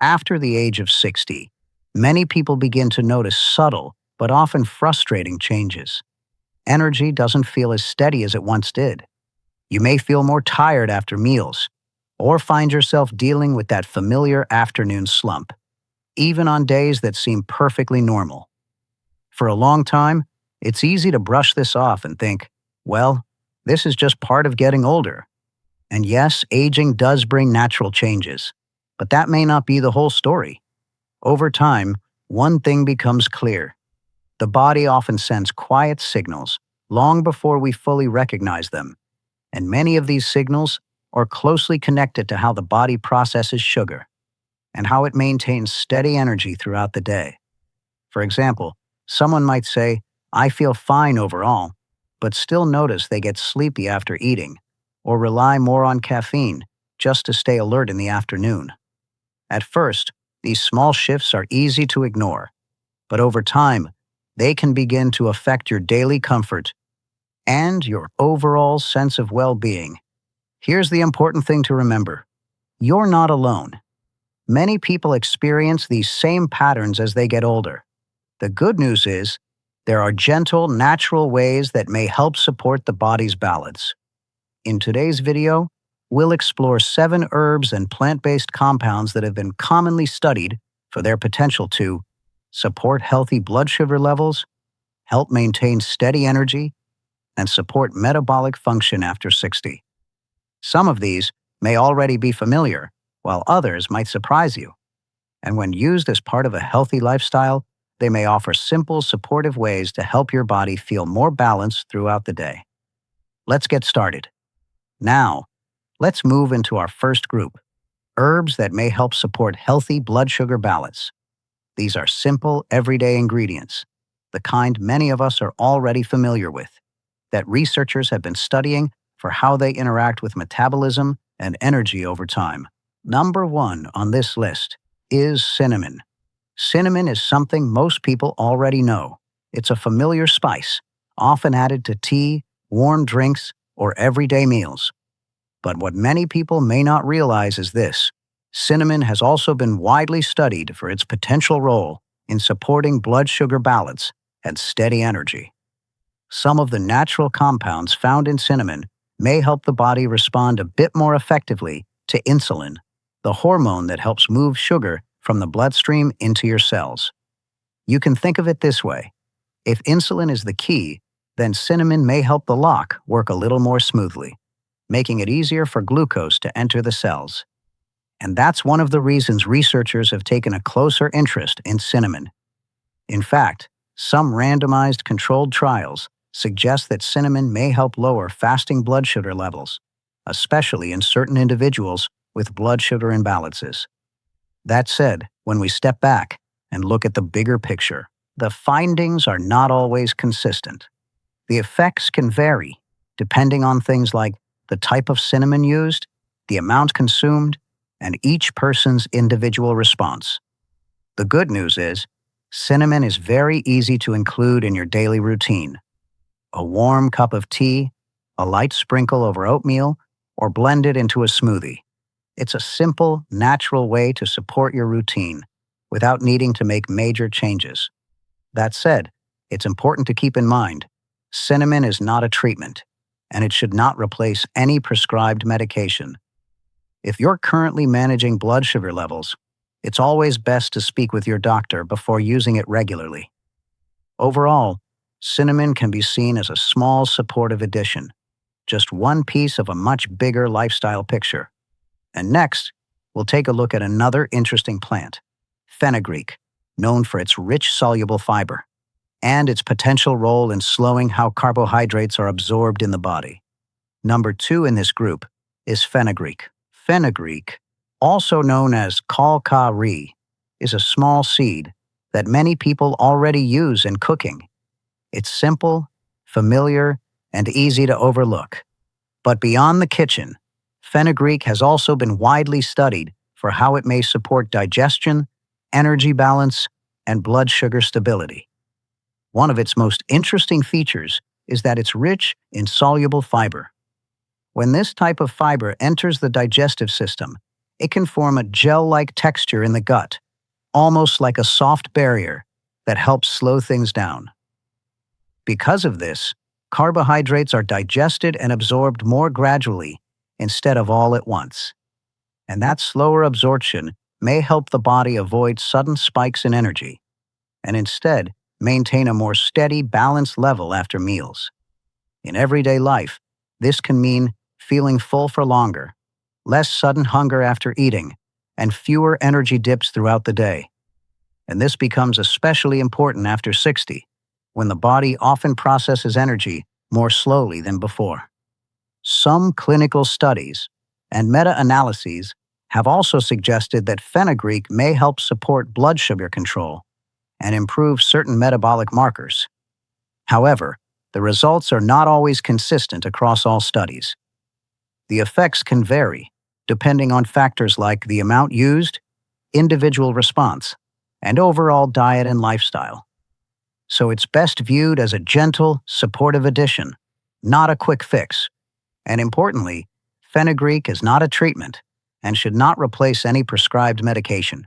After the age of 60, many people begin to notice subtle but often frustrating changes. Energy doesn't feel as steady as it once did. You may feel more tired after meals, or find yourself dealing with that familiar afternoon slump, even on days that seem perfectly normal. For a long time, it's easy to brush this off and think, well, this is just part of getting older. And yes, aging does bring natural changes, but that may not be the whole story. Over time, one thing becomes clear. The body often sends quiet signals long before we fully recognize them, and many of these signals are closely connected to how the body processes sugar and how it maintains steady energy throughout the day. For example, someone might say, "I feel fine overall," but still notice they get sleepy after eating or rely more on caffeine just to stay alert in the afternoon. At first, these small shifts are easy to ignore, but over time, they can begin to affect your daily comfort and your overall sense of well-being. Here's the important thing to remember. You're not alone. Many people experience these same patterns as they get older. The good news is, there are gentle, natural ways that may help support the body's balance. In today's video, we'll explore 7 herbs and plant-based compounds that have been commonly studied for their potential to support healthy blood sugar levels, help maintain steady energy, and support metabolic function after 60. Some of these may already be familiar, while others might surprise you. And when used as part of a healthy lifestyle, they may offer simple, supportive ways to help your body feel more balanced throughout the day. Let's get started. Now, let's move into our first group, herbs that may help support healthy blood sugar balance. These are simple, everyday ingredients, the kind many of us are already familiar with, that researchers have been studying for how they interact with metabolism and energy over time. Number 1 on this list is cinnamon. Cinnamon is something most people already know. It's a familiar spice, often added to tea, warm drinks, or everyday meals. But what many people may not realize is this: cinnamon has also been widely studied for its potential role in supporting blood sugar balance and steady energy. Some of the natural compounds found in cinnamon may help the body respond a bit more effectively to insulin, the hormone that helps move sugar from the bloodstream into your cells. You can think of it this way: if insulin is the key, then cinnamon may help the lock work a little more smoothly, making it easier for glucose to enter the cells. And that's one of the reasons researchers have taken a closer interest in cinnamon. In fact, some randomized controlled trials suggest that cinnamon may help lower fasting blood sugar levels, especially in certain individuals with blood sugar imbalances. That said, when we step back and look at the bigger picture, the findings are not always consistent. The effects can vary, depending on things like the type of cinnamon used, the amount consumed, and each person's individual response. The good news is, cinnamon is very easy to include in your daily routine. A warm cup of tea, a light sprinkle over oatmeal, or blend it into a smoothie. It's a simple, natural way to support your routine without needing to make major changes. That said, it's important to keep in mind, cinnamon is not a treatment, and it should not replace any prescribed medication. If you're currently managing blood sugar levels, it's always best to speak with your doctor before using it regularly. Overall, cinnamon can be seen as a small supportive addition, just one piece of a much bigger lifestyle picture. And next, we'll take a look at another interesting plant, fenugreek, known for its rich soluble fiber, and its potential role in slowing how carbohydrates are absorbed in the body. Number 2 in this group is fenugreek. Fenugreek, also known as kal-ka-ri, is a small seed that many people already use in cooking. It's simple, familiar, and easy to overlook. But beyond the kitchen, fenugreek has also been widely studied for how it may support digestion, energy balance, and blood sugar stability. One of its most interesting features is that it's rich in soluble fiber. When this type of fiber enters the digestive system, It can form a gel-like texture in the gut, almost like a soft barrier that helps slow things down. Because of this, carbohydrates are digested and absorbed more gradually instead of all at once. And that slower absorption may help the body avoid sudden spikes in energy and instead maintain a more steady, balanced level after meals. In everyday life, this can mean feeling full for longer, less sudden hunger after eating, and fewer energy dips throughout the day. And this becomes especially important after 60, when the body often processes energy more slowly than before. Some clinical studies and meta-analyses have also suggested that fenugreek may help support blood sugar control and improve certain metabolic markers. However, the results are not always consistent across all studies. The effects can vary, depending on factors like the amount used, individual response, and overall diet and lifestyle. So it's best viewed as a gentle, supportive addition, not a quick fix. And importantly, fenugreek is not a treatment and should not replace any prescribed medication.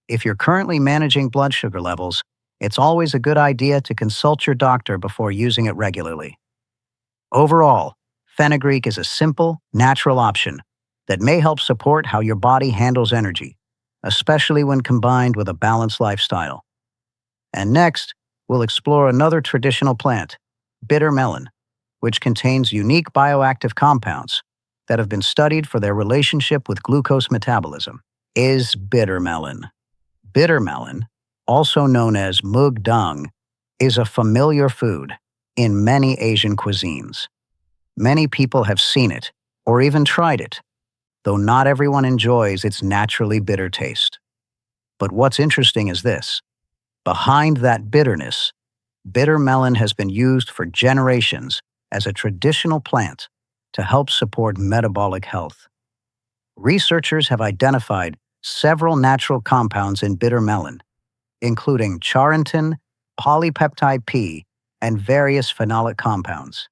If you're currently managing blood sugar levels, it's always a good idea to consult your doctor before using it regularly. Overall, fenugreek is a simple, natural option that may help support how your body handles energy, especially when combined with a balanced lifestyle. And next, we'll explore another traditional plant, bitter melon, which contains unique bioactive compounds that have been studied for their relationship with glucose metabolism. Is bitter melon. Bitter melon, also known as mug dung, is a familiar food in many Asian cuisines. Many people have seen it or even tried it, though not everyone enjoys its naturally bitter taste. But what's interesting is this. Behind that bitterness, bitter melon has been used for generations as a traditional plant to help support metabolic health. Researchers have identified several natural compounds in bitter melon, including charantin, polypeptide P, and various phenolic compounds.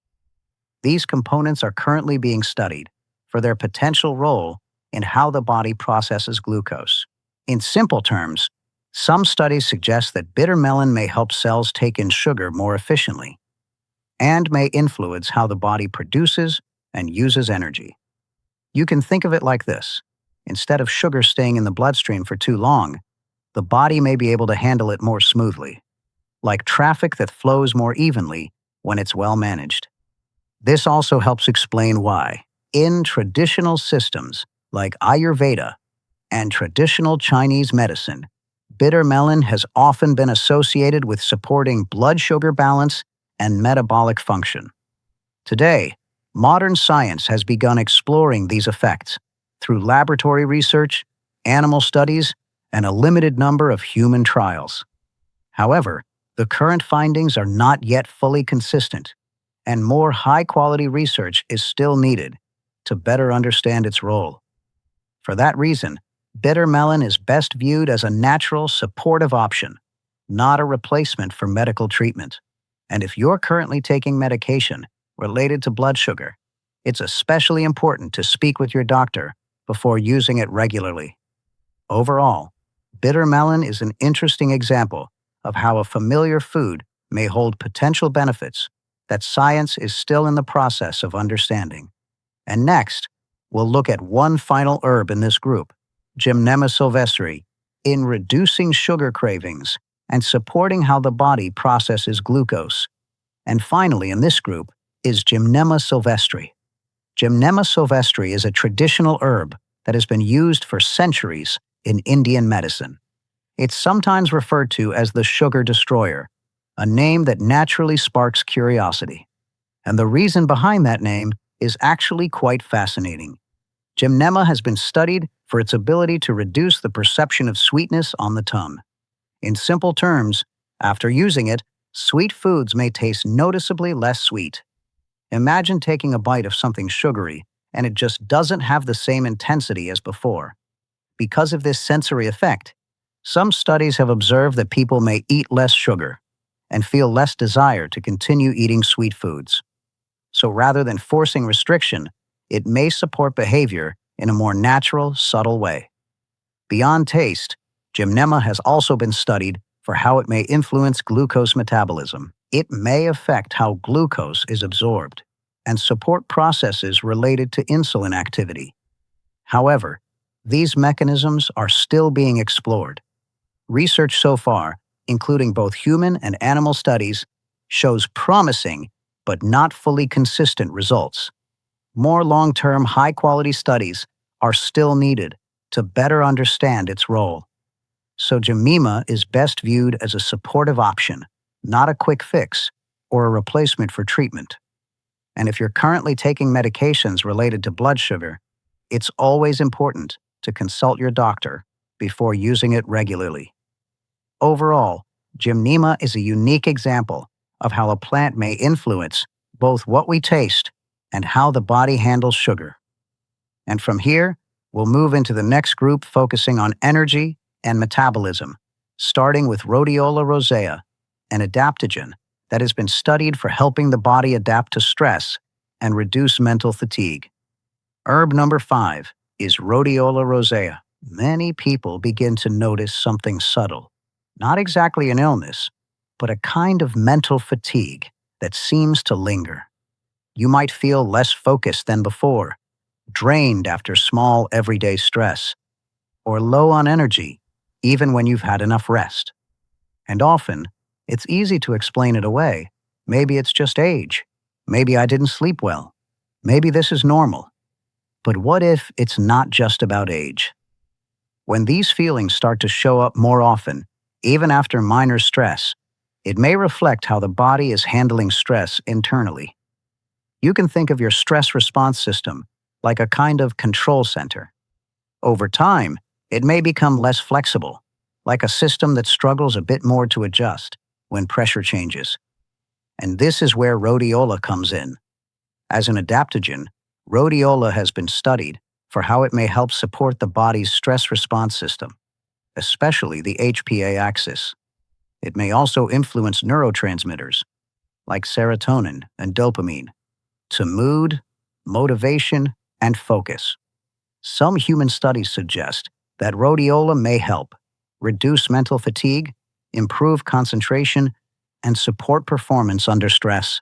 These components are currently being studied for their potential role in how the body processes glucose. In simple terms, some studies suggest that bitter melon may help cells take in sugar more efficiently and may influence how the body produces and uses energy. You can think of it like this. Instead of sugar staying in the bloodstream for too long, the body may be able to handle it more smoothly, like traffic that flows more evenly when it's well managed. This also helps explain why, in traditional systems like Ayurveda and traditional Chinese medicine, bitter melon has often been associated with supporting blood sugar balance and metabolic function. Today, modern science has begun exploring these effects through laboratory research, animal studies, and a limited number of human trials. However, the current findings are not yet fully consistent, and more high-quality research is still needed to better understand its role. For that reason, bitter melon is best viewed as a natural, supportive option, not a replacement for medical treatment. And if you're currently taking medication related to blood sugar, it's especially important to speak with your doctor before using it regularly. Overall, bitter melon is an interesting example of how a familiar food may hold potential benefits that science is still in the process of understanding. And next, we'll look at one final herb in this group, Gymnema Sylvestre, in reducing sugar cravings and supporting how the body processes glucose. And finally, in this group, is Gymnema Sylvestre. Gymnema Sylvestre is a traditional herb that has been used for centuries in Indian medicine. It's sometimes referred to as the sugar destroyer, a name that naturally sparks curiosity. And the reason behind that name is actually quite fascinating. Gymnema has been studied for its ability to reduce the perception of sweetness on the tongue. In simple terms, after using it, sweet foods may taste noticeably less sweet. Imagine taking a bite of something sugary, and it just doesn't have the same intensity as before. Because of this sensory effect, some studies have observed that people may eat less sugar and feel less desire to continue eating sweet foods. So rather than forcing restriction, it may support behavior in a more natural, subtle way. Beyond taste, Gymnema has also been studied for how it may influence glucose metabolism. It may affect how glucose is absorbed and support processes related to insulin activity. However, these mechanisms are still being explored. Research so far, including both human and animal studies, shows promising but not fully consistent results. More long-term, high-quality studies are still needed to better understand its role. So Gymnema is best viewed as a supportive option, not a quick fix or a replacement for treatment. And if you're currently taking medications related to blood sugar, it's always important to consult your doctor before using it regularly. Overall, Gymnema is a unique example of how a plant may influence both what we taste and how the body handles sugar. And from here, we'll move into the next group focusing on energy and metabolism, starting with Rhodiola Rosea, an adaptogen that has been studied for helping the body adapt to stress and reduce mental fatigue. Herb number 5 is Rhodiola Rosea. Many people begin to notice something subtle, not exactly an illness, but a kind of mental fatigue that seems to linger. You might feel less focused than before, drained after small everyday stress, or low on energy, even when you've had enough rest. And often, it's easy to explain it away. Maybe it's just age. Maybe I didn't sleep well. Maybe this is normal. But what if it's not just about age? When these feelings start to show up more often, even after minor stress, it may reflect how the body is handling stress internally. You can think of your stress response system like a kind of control center. Over time, it may become less flexible, like a system that struggles a bit more to adjust when pressure changes. And this is where rhodiola comes in. As an adaptogen, rhodiola has been studied for how it may help support the body's stress response system, especially the HPA axis. It may also influence neurotransmitters, like serotonin and dopamine, to mood, motivation, and focus. Some human studies suggest that rhodiola may help reduce mental fatigue, improve concentration, and support performance under stress.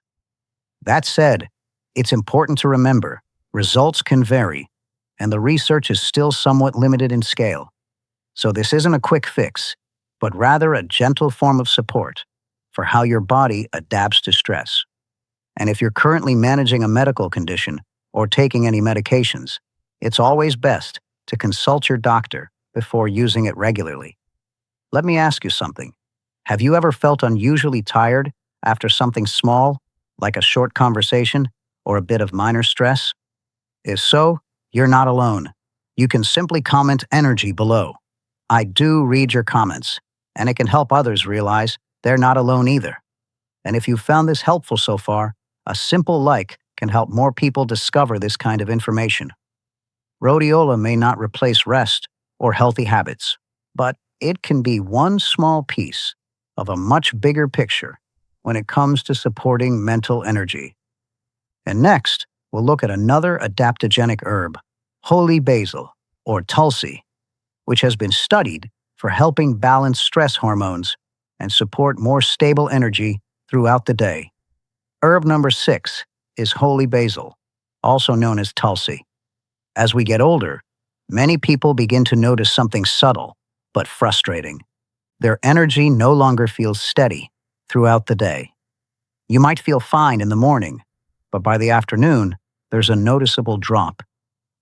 That said, it's important to remember results can vary, and the research is still somewhat limited in scale. So this isn't a quick fix, but rather a gentle form of support for how your body adapts to stress. And if you're currently managing a medical condition or taking any medications, it's always best to consult your doctor before using it regularly. Let me ask you something. Have you ever felt unusually tired after something small, like a short conversation or a bit of minor stress? If so, you're not alone. You can simply comment energy below. I do read your comments, and it can help others realize they're not alone either. And if you found this helpful so far, a simple like can help more people discover this kind of information. Rhodiola may not replace rest or healthy habits, but it can be one small piece of a much bigger picture when it comes to supporting mental energy. And next, we'll look at another adaptogenic herb, holy basil, or Tulsi, which has been studied for helping balance stress hormones and support more stable energy throughout the day. Herb number 6 is holy basil, also known as Tulsi. As we get older, many people begin to notice something subtle but frustrating. Their energy no longer feels steady throughout the day. You might feel fine in the morning, but by the afternoon, there's a noticeable drop,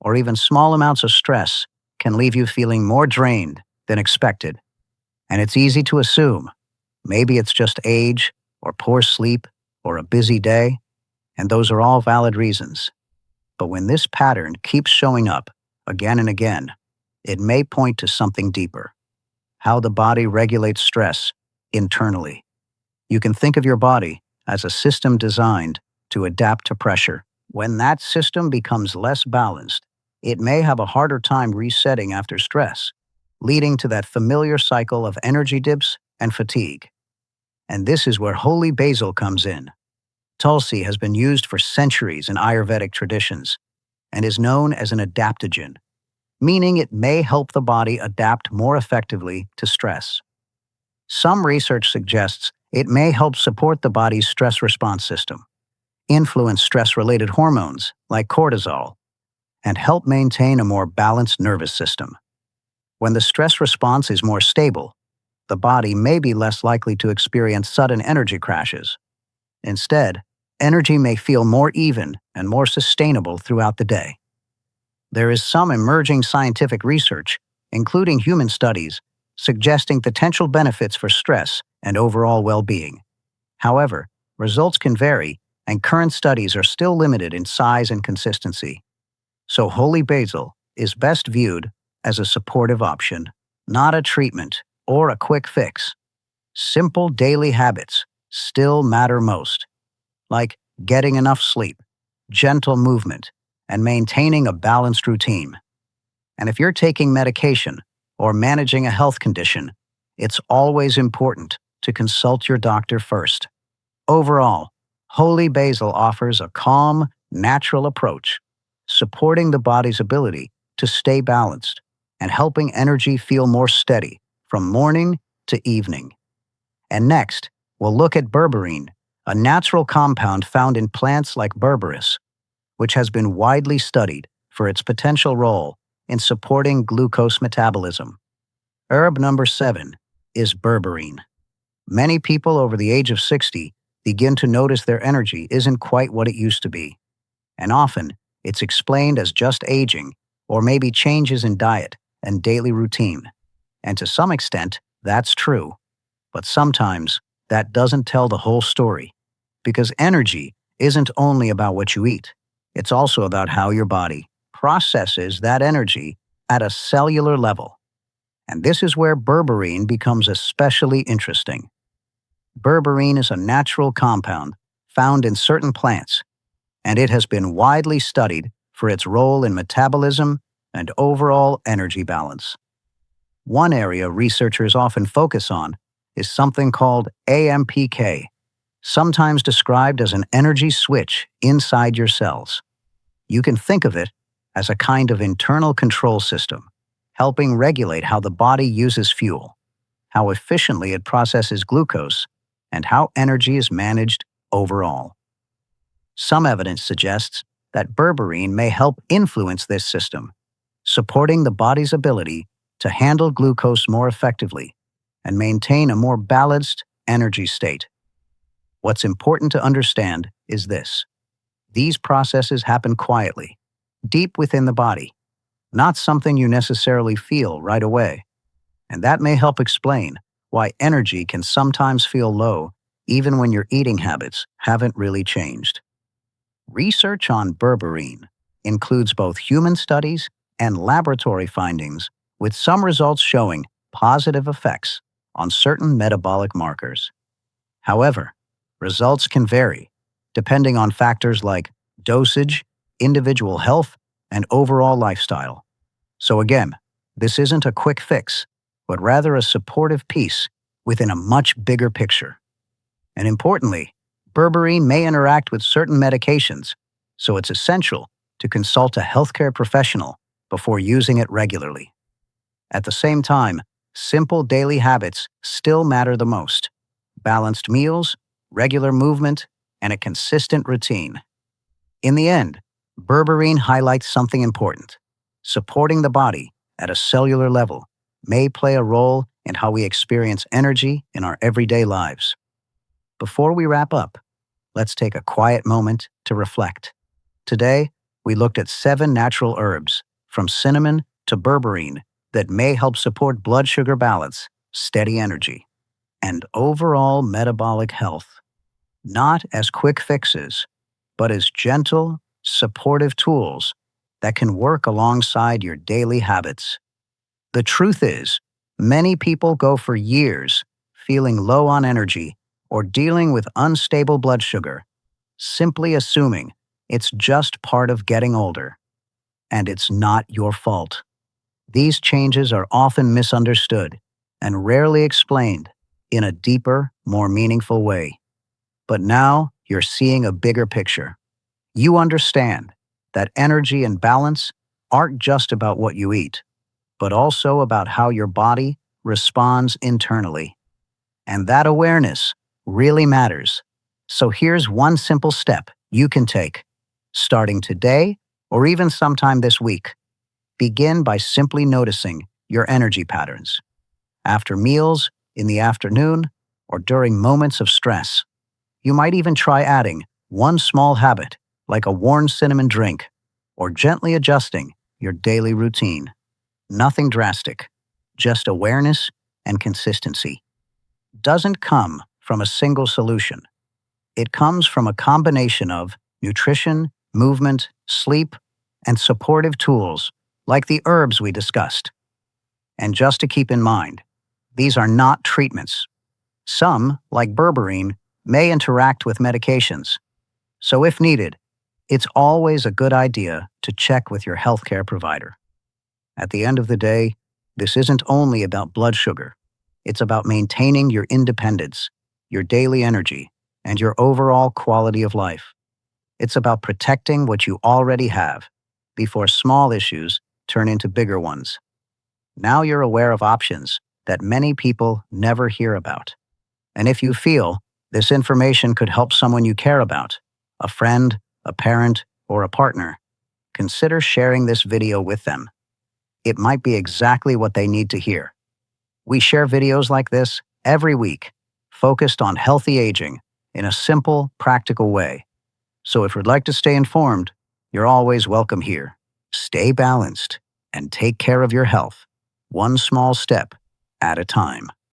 or even small amounts of stress can leave you feeling more drained than expected. And it's easy to assume, maybe it's just age, or poor sleep, or a busy day, and those are all valid reasons. But when this pattern keeps showing up again and again, it may point to something deeper: how the body regulates stress internally. You can think of your body as a system designed to adapt to pressure. When that system becomes less balanced, it may have a harder time resetting after stress, leading to that familiar cycle of energy dips and fatigue. And this is where holy basil comes in. Tulsi has been used for centuries in Ayurvedic traditions and is known as an adaptogen meaning it may help the body adapt more effectively to stress. Some research suggests it may help support the body's stress response system, influence stress-related hormones like cortisol, and help maintain a more balanced nervous system. When the stress response is more stable, the body may be less likely to experience sudden energy crashes. Instead, energy may feel more even and more sustainable throughout the day. There is some emerging scientific research, including human studies, suggesting potential benefits for stress and overall well-being. However, results can vary, and current studies are still limited in size and consistency. So holy basil is best viewed as a supportive option, not a treatment or a quick fix. Simple daily habits still matter most, like getting enough sleep, gentle movement, and maintaining a balanced routine. And if you're taking medication or managing a health condition, it's always important to consult your doctor first. Overall, holy basil offers a calm, natural approach, supporting the body's ability to stay balanced and helping energy feel more steady from morning to evening. And next, we'll look at berberine, a natural compound found in plants like berberis, which has been widely studied for its potential role in supporting glucose metabolism. Herb number 7 is berberine. Many people over the age of 60 begin to notice their energy isn't quite what it used to be, and often it's explained as just aging or maybe changes in diet and daily routine. And to some extent, that's true. But sometimes that doesn't tell the whole story, because energy isn't only about what you eat. It's also about how your body processes that energy at a cellular level. And this is where berberine becomes especially interesting. Berberine is a natural compound found in certain plants, and it has been widely studied for its role in metabolism and overall energy balance. One area researchers often focus on is something called AMPK, sometimes described as an energy switch inside your cells. You can think of it as a kind of internal control system, helping regulate how the body uses fuel, how efficiently it processes glucose, and how energy is managed overall. Some evidence suggests that berberine may help influence this system, supporting the body's ability to handle glucose more effectively and maintain a more balanced energy state. What's important to understand is this: these processes happen quietly, deep within the body, not something you necessarily feel right away. And that may help explain why energy can sometimes feel low even when your eating habits haven't really changed. Research on berberine includes both human studies and laboratory findings, with some results showing positive effects on certain metabolic markers. However, results can vary depending on factors like dosage, individual health, and overall lifestyle. So again, this isn't a quick fix, but rather a supportive piece within a much bigger picture. And importantly, berberine may interact with certain medications, so it's essential to consult a healthcare professional before using it regularly. At the same time, simple daily habits still matter the most: balanced meals, regular movement, and a consistent routine. In the end, berberine highlights something important. Supporting the body at a cellular level may play a role in how we experience energy in our everyday lives. Before we wrap up, let's take a quiet moment to reflect. Today, we looked at 7 natural herbs, from cinnamon to berberine, that may help support blood sugar balance, steady energy, and overall metabolic health. Not as quick fixes, but as gentle, supportive tools that can work alongside your daily habits. The truth is, many people go for years feeling low on energy or dealing with unstable blood sugar, simply assuming it's just part of getting older. And it's not your fault. These changes are often misunderstood and rarely explained in a deeper, more meaningful way. But now you're seeing a bigger picture. You understand that energy and balance aren't just about what you eat, but also about how your body responds internally. And that awareness really matters. So here's one simple step you can take, starting today or even sometime this week. Begin by simply noticing your energy patterns. After meals, in the afternoon, or during moments of stress. You might even try adding one small habit, like a warm cinnamon drink, or gently adjusting your daily routine. Nothing drastic, just awareness and consistency. Doesn't come from a single solution. It comes from a combination of nutrition, movement, sleep, and supportive tools like the herbs we discussed. And just to keep in mind, these are not treatments. Some, like berberine, may interact with medications. So if needed, it's always a good idea to check with your healthcare provider. At the end of the day, this isn't only about blood sugar. It's about maintaining your independence, your daily energy, and your overall quality of life. It's about protecting what you already have before small issues turn into bigger ones. Now you're aware of options that many people never hear about. And if you feel this information could help someone you care about, a friend, a parent, or a partner, consider sharing this video with them. It might be exactly what they need to hear. We share videos like this every week, focused on healthy aging in a simple, practical way. So if you'd like to stay informed, you're always welcome here. Stay balanced and take care of your health, one small step at a time.